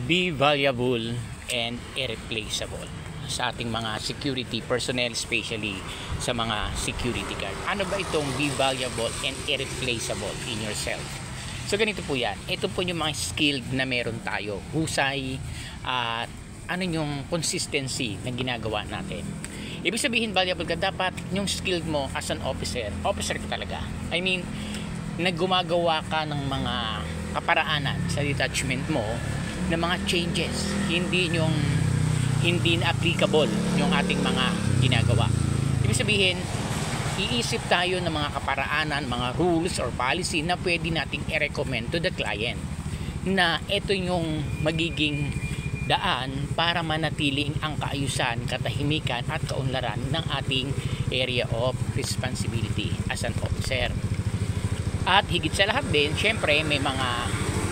Be valuable and irreplaceable sa ating mga security personnel, especially sa mga security guard. Ano ba itong be valuable and irreplaceable in yourself? So ganito po yan. Ito po yung mga skilled na meron tayo. Husay at ano yung consistency na ginagawa natin. Ibig sabihin valuable ka, dapat yung skilled mo as an officer ka talaga. I mean, naggumagawa ka ng mga kaparaanan sa detachment mo ng mga changes, hindi na applicable yung ating mga ginagawa. Ibig sabihin, iisip tayo ng mga kaparaanan, mga rules or policy na pwede nating i-recommend to the client na ito yung magiging daan para manatiling ang kaayusan, katahimikan at kaunlaran ng ating area of responsibility as an officer. At higit sa lahat din, syempre may mga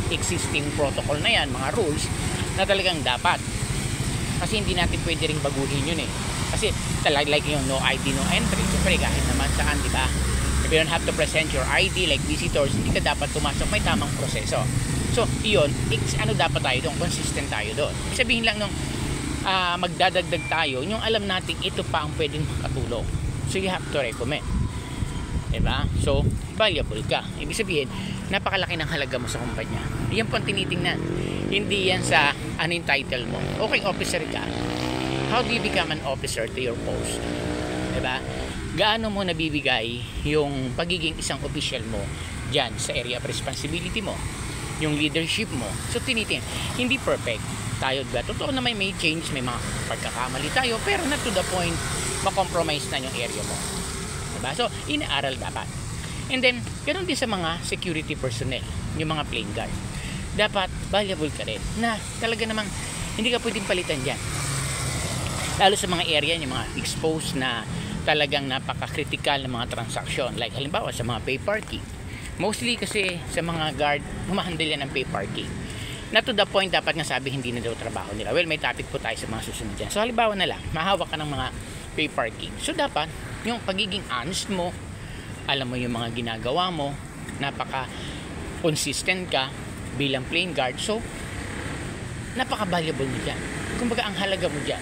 existing protocol na yan, mga rules na talagang dapat. Kasi hindi natin pwede ring baguhin yun eh. Kasi talaga like yung no ID, no entry. Siyempre kahit naman saan, di ba? If you don't have to present your ID like visitors, hindi ka dapat pumasok, may tamang proseso. So, iyon, ano dapat tayo doon? Consistent tayo doon. Sabihin lang nung magdadagdag tayo, yung alam natin ito pa ang pwedeng makatulong. So, you have to recommend. Diba? So, valuable ka. Ibig sabihin, napakalaki ng halaga mo sa kumpanya. Yan po ang tinitingnan. Hindi yan sa anong title mo. Okay, officer ka. How do you become an officer to your post? Diba? Gaano mo nabibigay yung pagiging isang official mo dyan sa area of responsibility mo? Yung leadership mo. So, tinitingnan. Hindi perfect tayo. Diba? Totoo na may change, may mga pagkakamali tayo, pero not to the point makompromise na yung area mo. Diba? So, inaaral dapat. And then, ganoon din sa mga security personnel, yung mga plain guard. Dapat valuable ka rin na talaga namang hindi ka pwedeng palitan dyan. Lalo sa mga area, yung mga exposed na talagang napaka-critical na mga transaction. Like halimbawa sa mga pay parking. Mostly kasi sa mga guard, humahandle yan ng pay parking. Not to the point dapat nga sabi hindi na daw trabaho nila. Well, may topic po tayo sa mga susunod dyan. So halimbawa na lang, mahawak ka ng mga pay parking. So dapat, yung pagiging honest mo, alam mo yung mga ginagawa mo, napaka-consistent ka bilang plain guard. So, napaka-valuable mo dyan. Kumbaga, ang halaga mo dyan.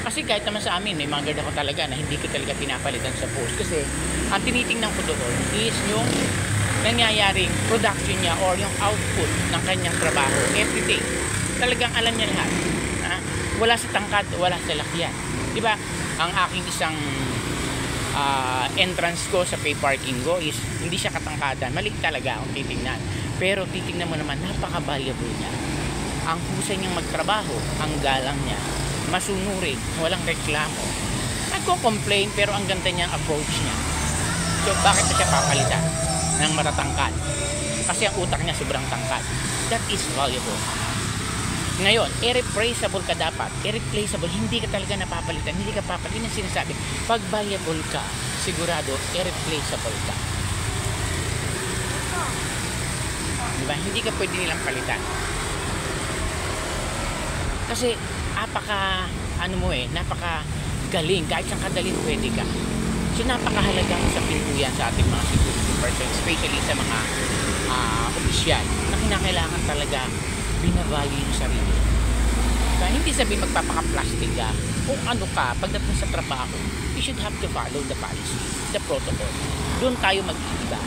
Kasi kahit naman sa amin, may mga guard ako talaga na hindi ko talaga pinapalitan sa post. Kasi, ang tinitingnan ko doon is yung nangyayaring production niya or yung output ng kanyang trabaho everyday. Talagang alam niya lahat. Wala sa tangkad, wala sa lakyan. Diba? Ang aking isang entrance ko sa pay parking ko is hindi siya katangkadan, maliit talaga kung titingnan, pero titingnan mo naman napaka-valuable niya, ang husay niyang magtrabaho, ang galang niya, masunurin, walang reklamo, nagko-complain pero ang ganda niyang approach niya. So bakit na siya papalitan ng matatangkad? Kasi ang utak niya sobrang tangkad. That is valuable. Ngayon, irreplaceable ka dapat. Irreplaceable, hindi ka talaga napapalitan. Hindi ka papalitan. Yun ang sinasabi. Pag valuable ka, sigurado, irreplaceable ka. Diba? Hindi ka pwede nilang palitan. Kasi, napaka galing. Kahit siyang kadalin, pwede ka. So, napakahalaga sa pintuyan sa ating mga security personnel, especially sa mga opisyal, na kinakailangan talaga binavalue yung sarili. Kaya hindi sabihin magpapaka-plastic ka. Kung ano ka, pagdating sa trabaho, you should have to follow the policy, the protocol. Doon tayo mag-iiba.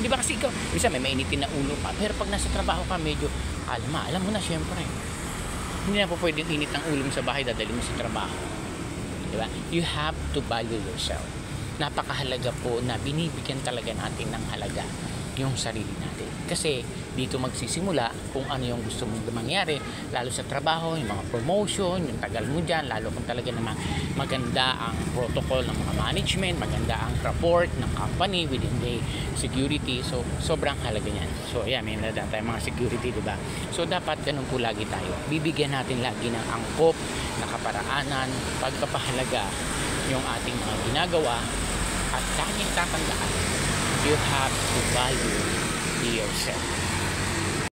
Hindi ba kasi ikaw, bisa may mainitin na ulo ka, pero pag nasa trabaho ka, medyo, alam mo na syempre. Hindi na po pwedeng init ng ulo mo sa bahay, dadali mo sa trabaho. Diba? You have to value yourself. Napakahalaga po na binibigyan talaga natin ng halaga yung sarili natin. Kasi dito magsisimula kung ano yung gusto mong mangyari, lalo sa trabaho, yung mga promotion, yung tagal mo dyan, lalo kung talaga naman maganda ang protocol ng mga management, maganda ang rapport ng company within the security. So, sobrang halaga niyan. So, ayan, may nadaan tayo mga security, diba? So, dapat ganun po lagi tayo. Bibigyan natin lagi ng angkop, na kaparaanan, pagpapahalaga yung ating mga ginagawa, at kanyang tatandaan, you have to value yourself.